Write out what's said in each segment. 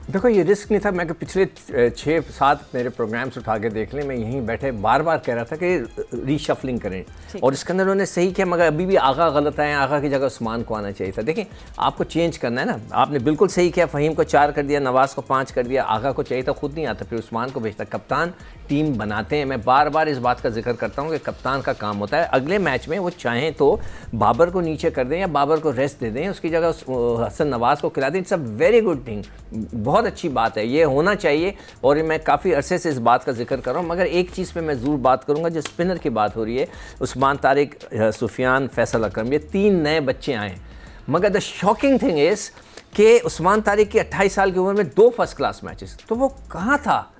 देखो ये रिस्क नहीं था। मैं पिछले 6-7 मेरे प्रोग्राम्स उठा के देख लें, मैं यहीं बैठे बार बार कह रहा था कि रीशफलिंग करें, और इसके अंदर उन्होंने सही किया, मगर अभी भी आगा गलत आए। आगा की जगह उस्मान को आना चाहिए था। देखें आपको चेंज करना है ना, आपने बिल्कुल सही किया। फ़हीम को 4 कर दिया, नवाज़ को 5 कर दिया, आगा को चाहिए था खुद नहीं आता, फिर उस्मान को भेजता। कप्तान टीम बनाते हैं। मैं बार बार इस बात का जिक्र करता हूँ कि कप्तान का काम होता है। अगले मैच में वो चाहें तो बाबर को नीचे कर दें या बाबर को रेस्ट दे दें, उसकी जगह हसन नवाज़ को खिला दें। It's a very good thing, बहुत अच्छी बात है, ये होना चाहिए। और मैं काफ़ी अरसे से इस बात का जिक्र कर रहा हूँ। मगर एक चीज़ पे मैं ज़रूर बात करूँगा, जो स्पिनर की बात हो रही है, उस्मान तारिक, सुफियान, फैसल अकरम, ये 3 नए बच्चे आए। मगर द शॉकिंग थिंग इज़ कि उस्मान तारिक की 28 साल की उम्र में 2 फर्स्ट क्लास मैचेस, तो वो कहाँ था?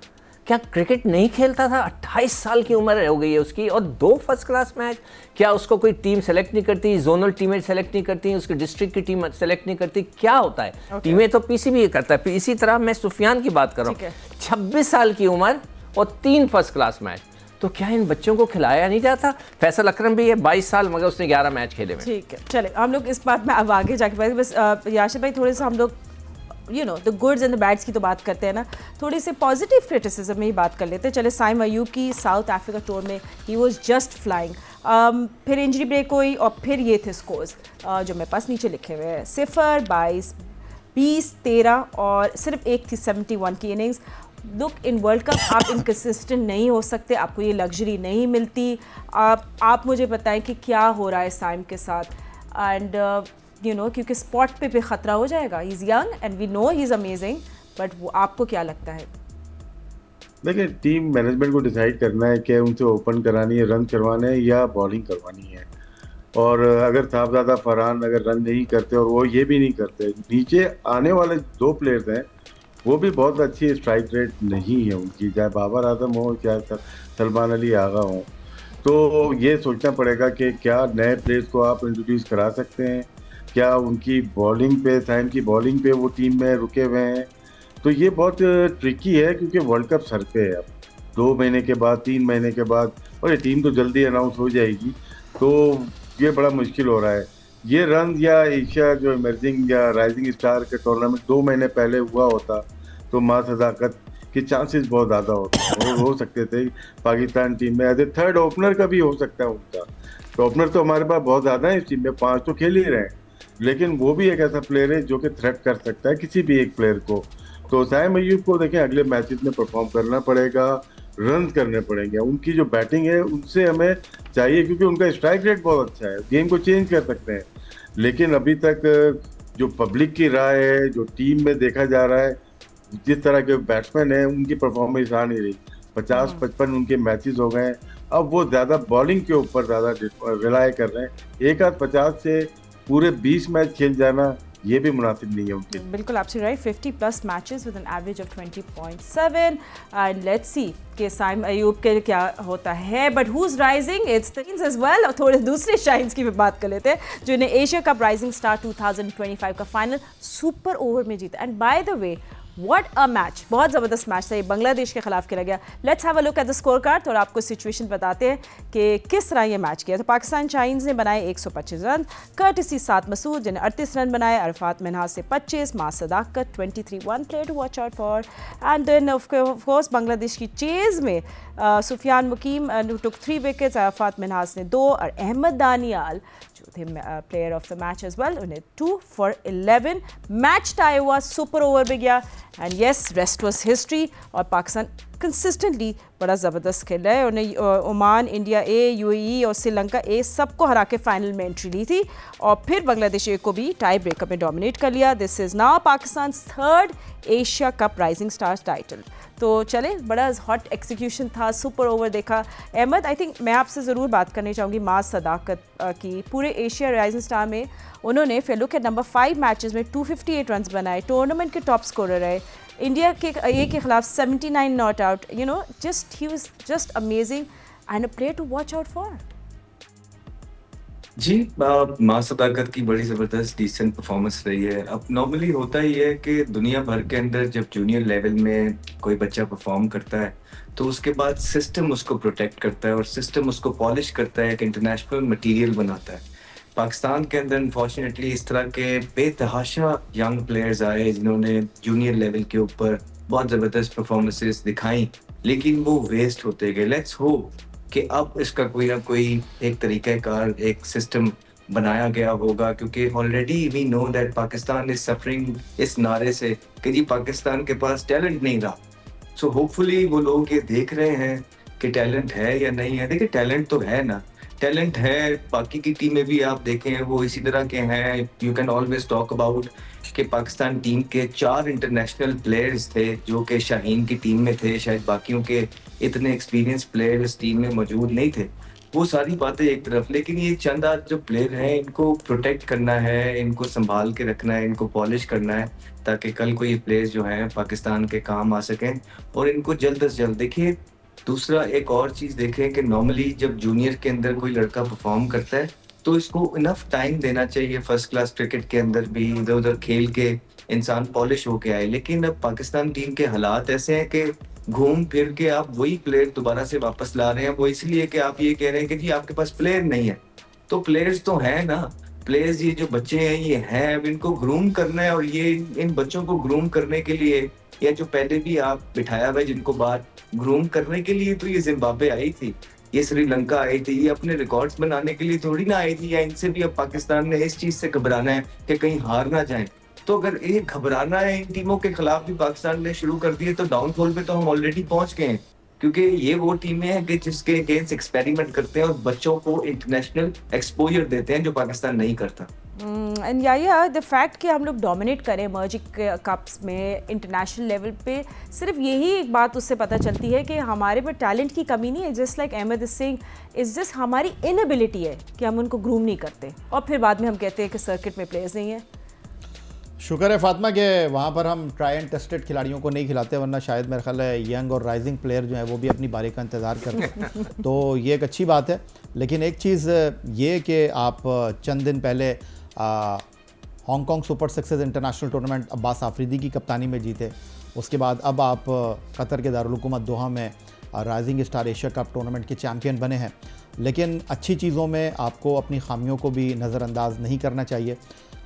क्या क्रिकेट नहीं खेलता था? 28 साल की उम्र हो गई है उसकी, और 2 फर्स्ट क्लास मैच। क्या उसको कोई टीम सेलेक्ट नहीं करती? जोनल टीमें सेलेक्ट नहीं करती, उसकी डिस्ट्रिक्ट की टीम सेलेक्ट नहीं करती? क्या होता है? टीमें तो पीसीबी करता है। इसी तरह मैं सुफियान की बात कर रहा हूँ, 26 साल की उम्र और 3 फर्स्ट क्लास मैच। तो क्या इन बच्चों को खिलाया नहीं जाता? फैसल अकरम भी है 22 साल, मगर उसने 11 मैच खेले में। ठीक है, चले हम लोग इस बात में अब आगे जाके बस याशिर भाई थोड़े से हम लोग the goods and the bads की तो बात करते हैं ना, थोड़ी सी पॉजिटिव क्रिटिसिज्म में ही बात कर लेते हैं। चले साइम अयूब की साउथ अफ्रीका टूर में ही वाज जस्ट फ्लाइंग, फिर इंजरी ब्रेक हुई और फिर ये थे स्कोर्स जो मेरे पास नीचे लिखे हुए हैं, 0, 22, 20, 13 और सिर्फ एक थी 71 की innings. Look in world cup आप इनकन्सिस्टेंट नहीं हो सकते, आपको ये लग्जरी नहीं मिलती। आप मुझे बताएं कि क्या हो रहा है साइम के साथ, एंड क्योंकि स्पॉट पे ख़तरा हो जाएगा। He is young and we know he is amazing, but वो आपको क्या लगता है? देखिए टीम मैनेजमेंट को डिसाइड करना है कि उनसे ओपन करानी है, रन करवाने हैं या बॉलिंग करवानी है। और अगर साहबजादा फरहान अगर रन नहीं करते और वो ये भी नहीं करते, नीचे आने वाले 2 प्लेयर्स हैं वो भी बहुत अच्छी स्ट्राइक रेट नहीं है उनकी, चाहे बाबर आजम हो चाहे सलमान अली आगा हो। तो ये सोचना पड़ेगा कि क्या नए प्लेयर्स को आप इंट्रोड्यूस करा सकते हैं, क्या उनकी बॉलिंग पे, साइम की बॉलिंग पे वो टीम में रुके हुए हैं। तो ये बहुत ट्रिकी है क्योंकि वर्ल्ड कप सर पे है अब 2 महीने के बाद, 3 महीने के बाद, और ये टीम तो जल्दी अनाउंस हो जाएगी। तो ये बड़ा मुश्किल हो रहा है। ये रन या एशिया जो इमर्जिंग या राइजिंग स्टार के टूर्नामेंट 2 महीने पहले हुआ होता तो मां सदाकत के चांसेस बहुत ज़्यादा होते हो सकते थे पाकिस्तान टीम में। एज ए थर्ड ओपनर का भी हो सकता है उनका। तो ओपनर तो हमारे पास बहुत ज़्यादा है इस टीम में, 5 तो खेल ही रहे हैं, लेकिन वो भी एक ऐसा प्लेयर है जो कि थ्रेट कर सकता है किसी भी एक प्लेयर को। तो साइम अयूब को देखें अगले मैचेस में परफॉर्म करना पड़ेगा, रन करने पड़ेंगे। उनकी जो बैटिंग है उनसे हमें चाहिए, क्योंकि उनका स्ट्राइक रेट बहुत अच्छा है, गेम को चेंज कर सकते हैं। लेकिन अभी तक जो पब्लिक की राय है, जो टीम में देखा जा रहा है, जिस तरह के बैट्समैन हैं उनकी परफॉर्मेंस आ नहीं रही। 50-55 उनके मैचेस हो गए, अब वो ज़्यादा बॉलिंग के ऊपर ज़्यादा रिलाय कर रहे हैं। एक आध 50 से पूरे 20 मैच खेल जाना ये भी मुनासिब नहीं है उनके। बिल्कुल आपसे right, 50+ matches with an average of 20.7 and let's see कि साइम अयूब के क्या होता है। But who is rising, it's the Shaheens as well. और थोड़े दूसरे शाइन्स की भी बात कर लेते हैं जिन्हें एशिया कप राइजिंग स्टार 2025 का फाइनल सुपर ओवर में जीता। And by the way what a match, बहुत ज़बरदस्त मैच था, ये बांग्लादेश के खिलाफ खेला गया। Let's have a look at the score card और आपको सिचुएशन बताते हैं कि किस तरह ये मैच किया। तो पाकिस्तान शाइन्स ने बनाए 125 रन, कर्टिसी 7 मसूद जिन्हें 38 रन बनाए, अरफात मिनहाज से 25, Maaz Sadaqat 23, one player to watch out for. And then of course Bangladesh की चेज़ में सुफियान मुकीम टुक 3 विकेट्स, अरफात मिनहाज ने 2 और अहमद दानियाल जो थे player of the match as well, उन्हें 2 for 11। मैच टाई हुआ, सुपर ओवर में गया and yes rest was history. और पाकिस्तान कंसिस्टेंटली बड़ा ज़बरदस्त खेल रहा है। उन्हें ओमान, इंडिया ए, यूएई और श्रीलंका ए सबको हरा के फाइनल में एंट्री ली थी और फिर बांग्लादेश ए को भी टाई ब्रेकअप में डोमिनेट कर लिया। This is now Pakistan 3rd Asia cup rising stars title. तो चले, बड़ा हॉट एक्सिक्यूशन था, सुपर ओवर देखा। अहमद, आई थिंक मैं आपसे ज़रूर बात करनी चाहूँगी मां सदाकत की। पूरे एशिया राइजिंग स्टार में उन्होंने फिर लुक एट नंबर 5 मैचेस में 258 रन बनाए, टूर्नामेंट के टॉप स्कोरर रहे। इंडिया के ए के खिलाफ 79 not out, just he was just amazing and a player to watch out for. जी, मां सदाकत की बड़ी ज़बरदस्त डिसेंट परफॉर्मेंस रही है। अब नॉर्मली होता ही है कि दुनिया भर के अंदर जब जूनियर लेवल में कोई बच्चा परफॉर्म करता है तो उसके बाद सिस्टम उसको प्रोटेक्ट करता है और सिस्टम उसको पॉलिश करता है, एक इंटरनेशनल मटेरियल बनाता है। पाकिस्तान के अंदर अनफॉर्चुनेटली इस तरह के बेतहाशा यंग प्लेयर्स आए जिन्होंने जूनियर लेवल के ऊपर बहुत ज़बरदस्त परफॉर्मेंसेस दिखाई, लेकिन वो वेस्ट होते गए। लेट्स होप कि अब इसका कोई ना कोई एक तरीक़ाकार, एक सिस्टम बनाया गया होगा, क्योंकि already we know that Pakistan is suffering इस नारे से कि जी पाकिस्तान के पास टैलेंट नहीं रहा। सो होपफुली वो लोग ये देख रहे हैं कि टैलेंट है या नहीं है। देखिए टैलेंट तो है ना, टैलेंट है। बाकी की टीमें भी आप देखें वो इसी तरह के हैं। You can always talk about कि पाकिस्तान टीम के 4 इंटरनेशनल प्लेयर्स थे जो कि शाहीन की टीम में थे, शायद बाकियों के इतने एक्सपीरियंस प्लेयर इस टीम में मौजूद नहीं थे। वो सारी बातें एक तरफ, लेकिन ये चंद आज जो प्लेयर हैं इनको प्रोटेक्ट करना है, इनको संभाल के रखना है, इनको पॉलिश करना है, ताकि कल को ये प्लेयर्स जो हैं पाकिस्तान के काम आ सकें और इनको जल्द अज जल्द। देखिए दूसरा एक और चीज़ देखें कि नॉर्मली जब जूनियर के अंदर कोई लड़का परफॉर्म करता है तो इसको इनफ टाइम देना चाहिए फर्स्ट क्लास क्रिकेट के अंदर भी, इधर उधर खेल के इंसान पॉलिश होके आए। लेकिन अब पाकिस्तान टीम के हालात ऐसे हैं कि घूम फिर के आप वही प्लेयर दोबारा से वापस ला रहे हैं, वो इसलिए कि आप ये कह रहे हैं कि जी आपके पास प्लेयर नहीं है। तो प्लेयर्स तो हैं ना, प्लेयर्स ये जो बच्चे हैं ये हैं, अब इनको ग्रूम करना है। और ये इन बच्चों को ग्रूम करने के लिए, या जो पहले भी आप बिठाया हुआ जिनको बात ग्रूम करने के लिए, तो ये जिम्बाब्वे आई थी, ये श्रीलंका आई थी, ये अपने रिकॉर्ड्स बनाने के लिए थोड़ी ना आई थी। या इनसे भी अब पाकिस्तान ने इस चीज से घबराना है कि कहीं हार ना जाए। तो अगर ये घबराना है इन टीमों के खिलाफ भी पाकिस्तान ने शुरू कर दिए तो डाउनफॉल पे तो हम ऑलरेडी पहुंच गए हैं, क्योंकि ये वो टीमें हैं कि जिसके अगेंस्ट एक्सपेरिमेंट करते हैं और बच्चों को इंटरनेशनल एक्सपोजर देते हैं, जो पाकिस्तान नहीं करता। एंड या द फैक्ट कि हम लोग डोमिनेट करें इमर्जिंग कप्स में इंटरनेशनल लेवल पे, सिर्फ यही एक बात उससे पता चलती है कि हमारे पर टैलेंट की कमी नहीं है। Just like Ahmed Singh is just हमारी इनएबिलिटी है कि हम उनको ग्रूम नहीं करते और फिर बाद में हम कहते हैं कि सर्किट में प्लेयर्स नहीं है। शुक्र है फातिमा के वहाँ पर हम ट्राई एंड टेस्टेड खिलाड़ियों को नहीं खिलाते, वरना शायद मेरे ख्याल है यंग और राइजिंग प्लेयर जो है वो भी अपनी बारी का इंतज़ार करते तो ये एक अच्छी बात है। लेकिन एक चीज़ ये कि आप चंद दिन पहले Hong Kong super sixes international tournament Abbas Afridi की कप्तानी में जीते, उसके बाद अब आप कतर के दारुल हुकूमत दोहा में rising star Asia cup tournament के चैम्पियन बने हैं। लेकिन अच्छी चीज़ों में आपको अपनी खामियों को भी नज़रअंदाज नहीं करना चाहिए।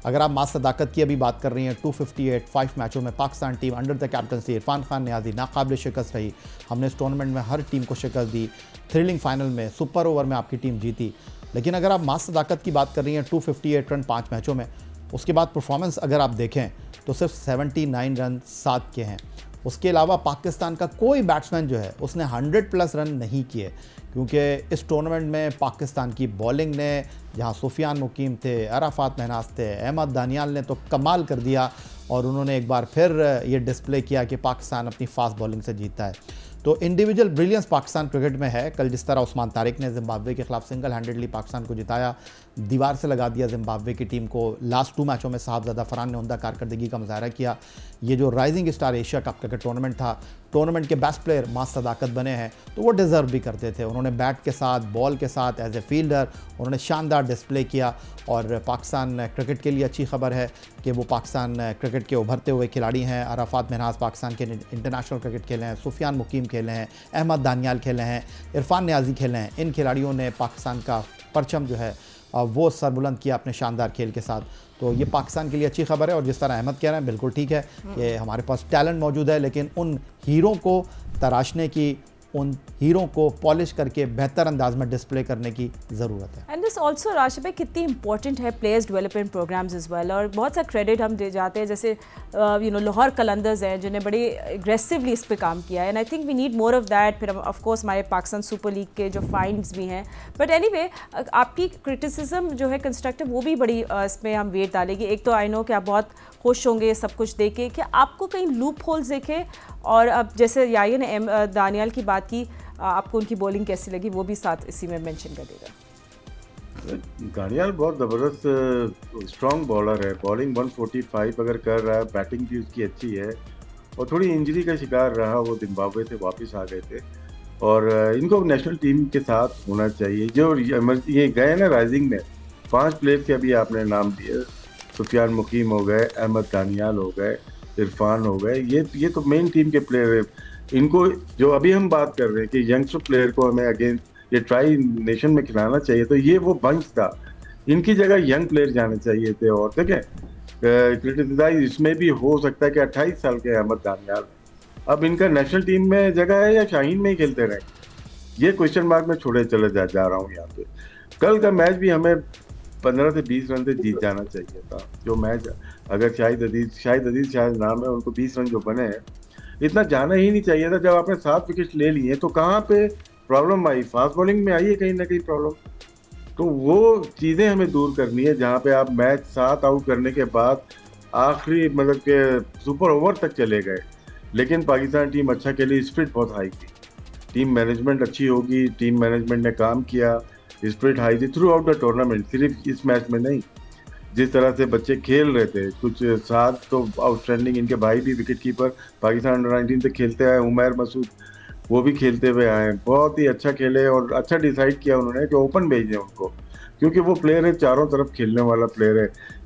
अगर आप मास सदाकत की अभी बात कर रही हैं, 258 5 मैचों में Pakistan team under the captaincy Irfan Khan Niazi नाकाबिल शिकस्त रही। हमने इस टूर्नामेंट में हर टीम को शिकस्त दी, थ्रिलिंग फाइनल में सुपर ओवर में आपकी टीम जीती। लेकिन अगर आप मास सदाकत की बात कर रही हैं 258 रन 5 मैचों में, उसके बाद परफॉर्मेंस अगर आप देखें तो सिर्फ 79 रन 7 के हैं। उसके अलावा पाकिस्तान का कोई बैट्समैन जो है उसने 100+ रन नहीं किए, क्योंकि इस टूर्नामेंट में पाकिस्तान की बॉलिंग ने, जहां सुफियान मुकीम थे, अराफात महनाज थे, अहमद दानियाल ने तो कमाल कर दिया और उन्होंने एक बार फिर ये डिस्प्ले किया कि पाकिस्तान अपनी फास्ट बॉलिंग से जीतता है। तो इंडिविजुअल ब्रिलियंस पाकिस्तान क्रिकेट में है। कल जिस तरह उस्मान तारिक ने जिम्बाब्वे के खिलाफ सिंगल हैंडेडली पाकिस्तान को जिताया, दीवार से लगा दिया जिम्बाब्वे की टीम को, लास्ट 2 मैचों में साहबजादा फरहान ने उम्दा कारकर्दगी का मुजाहरा किया। ये जो rising star Asia cup cricket tournament था, टूर्नामेंट के बेस्ट प्लेयर मास सदाकत बने हैं, तो वो डिज़र्व भी करते थे। उन्होंने बैट के साथ, बॉल के साथ, एज ए फील्डर उन्होंने शानदार डिस्प्ले किया। और पाकिस्तान क्रिकेट के लिए अच्छी खबर है कि वो पाकिस्तान क्रिकेट के उभरते हुए खिलाड़ी हैं। अराफात महनाज पाकिस्तान के इंटरनेशनल क्रिकेट खेले हैं, सुफियान मुकीम खेले हैं, अहमद दानियाल खेले हैं, इरफान नियाज़ी खेले हैं। इन खिलाड़ियों ने पाकिस्तान का परचम जो है वो सरबुलंद किया अपने शानदार खेल के साथ। तो ये पाकिस्तान के लिए अच्छी खबर है। और जिस तरह अहमद कह रहे हैं बिल्कुल ठीक है कि हमारे पास टैलेंट मौजूद है, लेकिन उन हीरों को तराशने की, उन हीरों को पॉलिश करके बेहतर अंदाज में डिस्प्ले करने की ज़रूरत है। एंड दिस ऑल्सो राशिद भाई कितनी इंपॉर्टेंट है players development programs as well. और बहुत सा क्रेडिट हम दे जाते हैं, जैसे लाहौर कलंदर्स हैं जिन्हें बड़ी एग्रेसिवली इस पे काम किया है, and I think we need more of that. फिर ऑफ कोर्स हमारे पाकिस्तान सुपर लीग के जो फाइंड्स भी हैं, बट एनीवे आपकी क्रिटिसिज्म जो है कंस्ट्रक्टिव वो भी बड़ी इसमें हम वेट डालेंगे। एक तो आई नो कि आप बहुत खुश होंगे सब कुछ देख के, कि आपको कहीं लूप होल्स देखे। और अब जैसे याया ने दानियाल की बात की, आपको उनकी बॉलिंग कैसी लगी वो भी साथ इसी में मेंशन कर देगा। दानियाल बहुत ज़बरदस्त स्ट्रॉन्ग बॉलर है, बॉलिंग 145 अगर कर रहा है, बैटिंग भी उसकी अच्छी है। और थोड़ी इंजरी का शिकार रहा, वो जिम्बाब्वे से वापस आ गए थे। और इनको नेशनल टीम के साथ होना चाहिए। जो ये गए ना राइजिंग में, 5 प्लेयर के अभी आपने नाम दिए, सुफियान मुकीम हो गए, अहमद दानियाल हो गए, इरफान हो गए, ये तो मेन टीम के प्लेयर है। इनको जो अभी हम बात कर रहे हैं कि यंगस्टर प्लेयर को हमें अगेंस्ट ये ट्राई नेशन में खिलाना चाहिए, तो ये वो बंच था इनकी जगह यंग प्लेयर जाने चाहिए थे। और देखें क्रिटिसाइज इसमें भी हो सकता है कि 28 साल के अहमद दानियाल अब इनका नेशनल टीम में जगह है या शाहीन में ही खेलते रहे, ये क्वेश्चन मार्क में छोड़े चले जा रहा हूँ यहाँ पे। कल का मैच भी हमें 15 से 20 रन से जीत जाना चाहिए था। जो मैच अगर शाहिद अदीज शायद नाम है, उनको 20 रन जो बने हैं, इतना जाना ही नहीं चाहिए था। जब आपने 7 विकेट ले लिए तो कहाँ पे प्रॉब्लम आई? फास्ट बॉलिंग में आई है कहीं ना कहीं प्रॉब्लम। तो वो चीज़ें हमें दूर करनी है जहाँ पे आप मैच 7 आउट करने के बाद आखिरी मतलब के सुपर ओवर तक चले गए, लेकिन पाकिस्तान टीम अच्छा खेली, स्पिरिट बहुत हाई थी, टीम मैनेजमेंट अच्छी होगी, टीम मैनेजमेंट ने काम किया, स्पिरिट हाई थी थ्रू आउट द टूर्नामेंट, सिर्फ इस मैच में नहीं। जिस तरह से बच्चे खेल रहे थे, कुछ साथ तो आउटस्टैंडिंग, इनके भाई भी विकेट कीपर पाकिस्तान अंडर 19 से खेलते आए, उमैर मसूद, वो भी खेलते हुए आए, बहुत ही अच्छा खेले और अच्छा डिसाइड किया उन्होंने कि ओपन भेजें उनको, क्योंकि वो प्लेयर है चारों तरफ खेलने वाला प्लेयर है।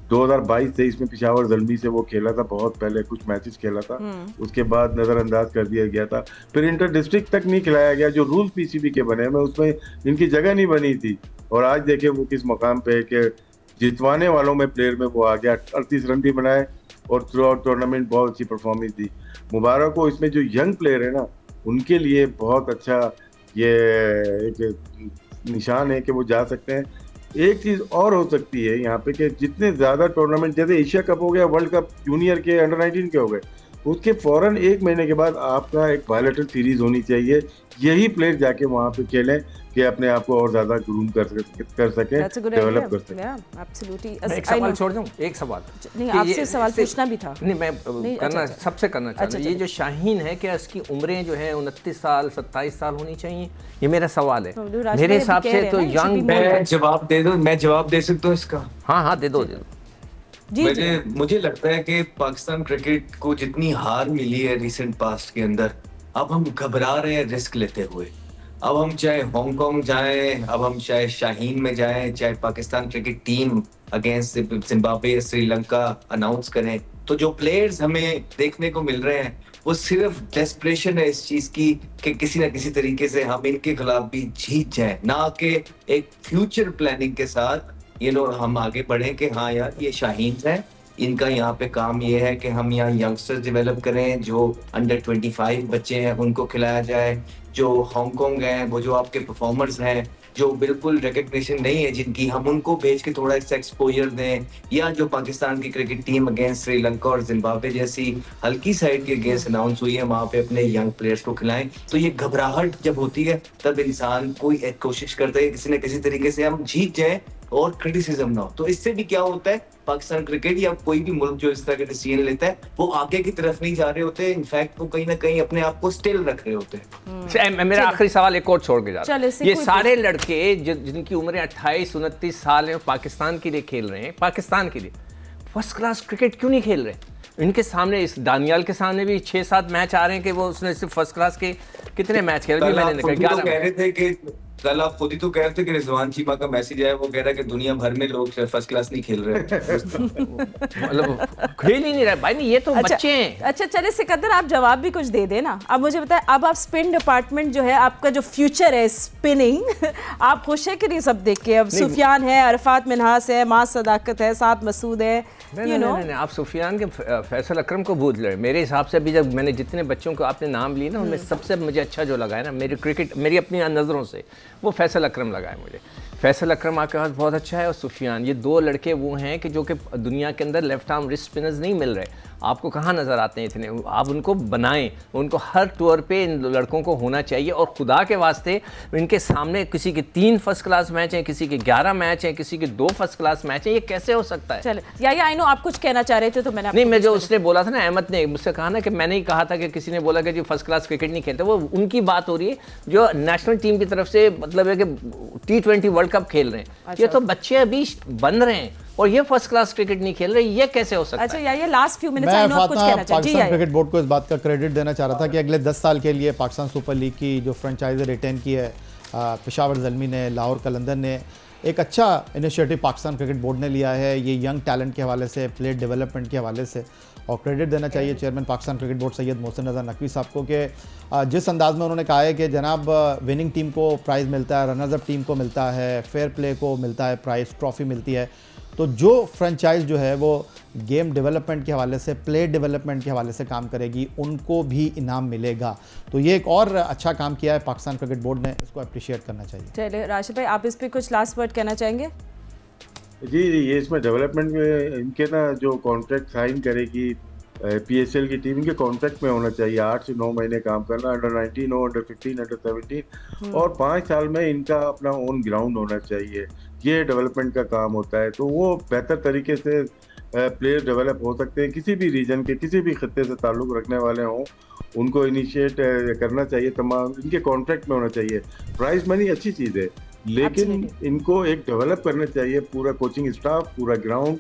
2022-23 में पिशावर ज़ल्मी से वो खेला था, बहुत पहले कुछ मैचेस खेला था, उसके बाद नज़रअंदाज कर दिया गया था, फिर इंटर डिस्ट्रिक्ट तक नहीं खिलाया गया। जो रूल पीसीबी के बने में उसमें इनकी जगह नहीं बनी थी, और आज देखे वो किस मकाम पे है कि जितवाने वालों में प्लेयर में वो आ गया। 38 रन भी बनाए और थ्रू आउट टूर्नामेंट बहुत अच्छी परफॉर्मेंस दी। मुबारक को इसमें जो यंग प्लेयर है ना, उनके लिए बहुत अच्छा ये एक निशान है कि वो जा सकते हैं। एक चीज़ और हो सकती है यहाँ पे कि जितने ज़्यादा टूर्नामेंट, जैसे एशिया कप हो गया, वर्ल्ड कप जूनियर के अंडर 19 के हो गए, उसके फ़ौरन 1 महीने के बाद आपका एक बायलैटरल सीरीज़ होनी चाहिए। यही प्लेयर जाके वहाँ पे खेलें कि अपने आप को और ज़्यादा ग्रूम कर सकें, डेवलप कर सकें। एक सवाल छोड़ दूँ, एक सवाल नहीं, आपसे सवाल पूछना भी था। नहीं, मैं करना सबसे करना चाहता हूँ। ये जो शाहीन है, क्या इसकी उम्रें जो है 29 साल 27 साल होनी चाहिए? ये मेरा सवाल है। मेरे हिसाब से तो यंग। मैं जवाब दे दूं, मैं जवाब दे सकता हूँ इसका? हाँ, दे दो। मुझे लगता है कि पाकिस्तान क्रिकेट को जितनी हार मिली है रिसेंट पास्ट के अंदर, अब हम घबरा रहे हैं रिस्क लेते हुए। अब हम चाहे हांगकांग जाएं, अब हम चाहे शाहीन में जाएं, चाहे Pakistan cricket team against Zimbabwe Sri Lanka announce करें, तो जो प्लेयर्स हमें देखने को मिल रहे हैं वो सिर्फ डेस्परेशन है इस चीज की कि किसी ना किसी तरीके से हम इनके खिलाफ भी जीत जाएं, ना कि एक फ्यूचर प्लानिंग के साथ हम आगे बढ़े कि हाँ यार ये शाहीन है, इनका यहाँ पे काम ये है कि हम यहाँ यंगस्टर्स डेवलप करें, जो अंडर 25 बच्चे हैं उनको खिलाया जाए, जो हांगकांग हैं वो जो आपके परफॉर्मर्स हैं जो बिल्कुल रिकग्निशन नहीं है जिनकी, हम उनको भेज के थोड़ा सा एक्सपोजर दें, या जो पाकिस्तान की क्रिकेट टीम अगेंस्ट श्रीलंका और जिम्बाब्वे जैसी हल्की साइड के अगेंस्ट अनाउंस हुई है वहाँ पे अपने यंग प्लेयर्स को खिलाएं। तो ये घबराहट जब होती है तब इंसान कोई एक कोशिश करता है किसी न किसी तरीके से हम जीत जाएं और क्रिटिसिज्म ना हो। तो इससे भी क्या होता है, पाकिस्तान क्रिकेट या कोई भी मुल्क जो इस तरह के डिसीजन लेता है वो आगे की तरफ नहीं जा रहे होते, इनफैक्ट वो कहीं ना कहीं अपने आप को स्टिल रख रहे होते हैं। मेरा आखिरी सवाल एक और छोड़ के जा रहा हूं। ये सारे लड़के जिनकी उम्रें 28-29 साल है, पाकिस्तान के लिए खेल रहे हैं, पाकिस्तान के लिए फर्स्ट क्लास क्रिकेट क्यों नहीं खेल रहे? इनके सामने, इस दानियाल के सामने भी 6-7 मैच आ रहे हैं कि वो उसने सिर्फ फर्स्ट क्लास के कितने मैच खेले? मैंने कह रहे थे कि कल आप खुद ही तो कह रहे थे कि रिजवान चीमा का मैसेज आया, वो कह रहा है कि दुनिया भर में लोग फर्स्ट क्लास नहीं खेल रहे मतलब खेल ही नहीं रहे भाई। नहीं, ये तो बच्चे हैं। अच्छा चले सिकंदर, आप जवाब भी कुछ दे देना। अब मुझे बताएं, अब आप स्पिन डिपार्टमेंट जो है आपका जो फ्यूचर है स्पिनिंग आप खुश है कि नहीं सब देख के? अब सुफियान है, अरफात मिनहास है, मास सदाकत है, साथ मसूद है। नहीं, आप सुफियान के फैसल अकरम को भूल रहे। मेरे हिसाब से अभी जब मैंने जितने बच्चों को आपने नाम लिए ना, उनमें सबसे मुझे अच्छा जो लगा है ना, मेरी अपनी नज़रों से, वो फैसल अकरम लगा है मुझे। फैसल अकरम आपके पास बहुत अच्छा है, और सुफियान, ये 2 लड़के वो हैं कि जो कि दुनिया के अंदर लेफ्ट आर्म रिस्ट स्पिनर्स नहीं मिल रहे। आपको कहाँ नज़र आते हैं इतने? आप उनको बनाएं, उनको हर टूर पे इन लड़कों को होना चाहिए। और खुदा के वास्ते इनके सामने किसी के 3 फर्स्ट क्लास मैच हैं, किसी के 11 मैच हैं, किसी के 2 फर्स्ट क्लास मैच हैं, ये कैसे हो सकता है? चलो या आई नो आप कुछ कहना चाह रहे थे, तो मैंने नहीं, मैं जो उसने बोला था ना, अहमद ने मुझसे कहा ना कि मैंने ही कहा था कि किसी ने बोला कि जो फर्स्ट क्लास क्रिकेट नहीं खेलते, वो उनकी बात हो रही है जो नेशनल टीम की तरफ से, मतलब है कि T20 वर्ल्ड कप खेल रहे हैं। अच्छा। ये तो बच्चे अभी बन रहे हैं और ये फर्स्ट क्लास क्रिकेट नहीं खेल रहे, ये कैसे हो सकता है? अच्छा ये last few minutes I know आप कुछ कहना चाहिए। पाकिस्तान क्रिकेट बोर्ड को इस बात का क्रेडिट देना चाह रहा था कि अगले 10 साल के लिए पाकिस्तान सुपर लीग की जो फ्रेंचाइजी रिटेन की है पेशावर ज़ल्मी ने, लाहौर कलंदर ने, एक अच्छा इनिशिएटिव पाकिस्तान क्रिकेट बोर्ड ने लिया है ये यंग टैलेंट के हवाले से, प्लेयर डेवलपमेंट के हवाले से, और क्रेडिट देना चाहिए chairman Pakistan cricket board Syed Mohsin Raza Naqvi साहब को कि जिस अंदाज में उन्होंने कहा है कि जनाब विनिंग टीम को प्राइज़ मिलता है, रनर्स अप टीम को मिलता है, फेयर प्ले को मिलता है प्राइज़, ट्रॉफ़ी मिलती है, तो जो फ्रेंचाइज जो है वो गेम डेवलपमेंट के हवाले से, प्लेयर डेवलपमेंट के हवाले से काम करेगी, उनको भी इनाम मिलेगा। तो ये एक और अच्छा काम किया है पाकिस्तान क्रिकेट बोर्ड ने, इसको अप्रिशिएट करना चाहिए। चलिए राशिद भाई, आप इस पर कुछ लास्ट वर्ड कहना चाहेंगे? जी, ये इसमें डेवलपमेंट में इनके ना जो कॉन्ट्रैक्ट साइन करेगी पीएसएल की टीम, इनके कॉन्ट्रैक्ट में होना चाहिए 8 से 9 महीने काम करना, अंडर 19 हो, अंडर 15, अंडर 17, और 5 साल में इनका अपना ओन ग्राउंड होना चाहिए। ये डेवलपमेंट का काम होता है, तो वो बेहतर तरीके से प्लेयर डेवलप हो सकते हैं। किसी भी रीजन के, किसी भी खत्ते से ताल्लुक़ रखने वाले हों, उनको इनिशिएट करना चाहिए। तमाम इनके कॉन्ट्रैक्ट में होना चाहिए। प्राइज मनी अच्छी चीज़ है, लेकिन इनको एक डेवलप करना चाहिए, पूरा कोचिंग स्टाफ, पूरा ग्राउंड,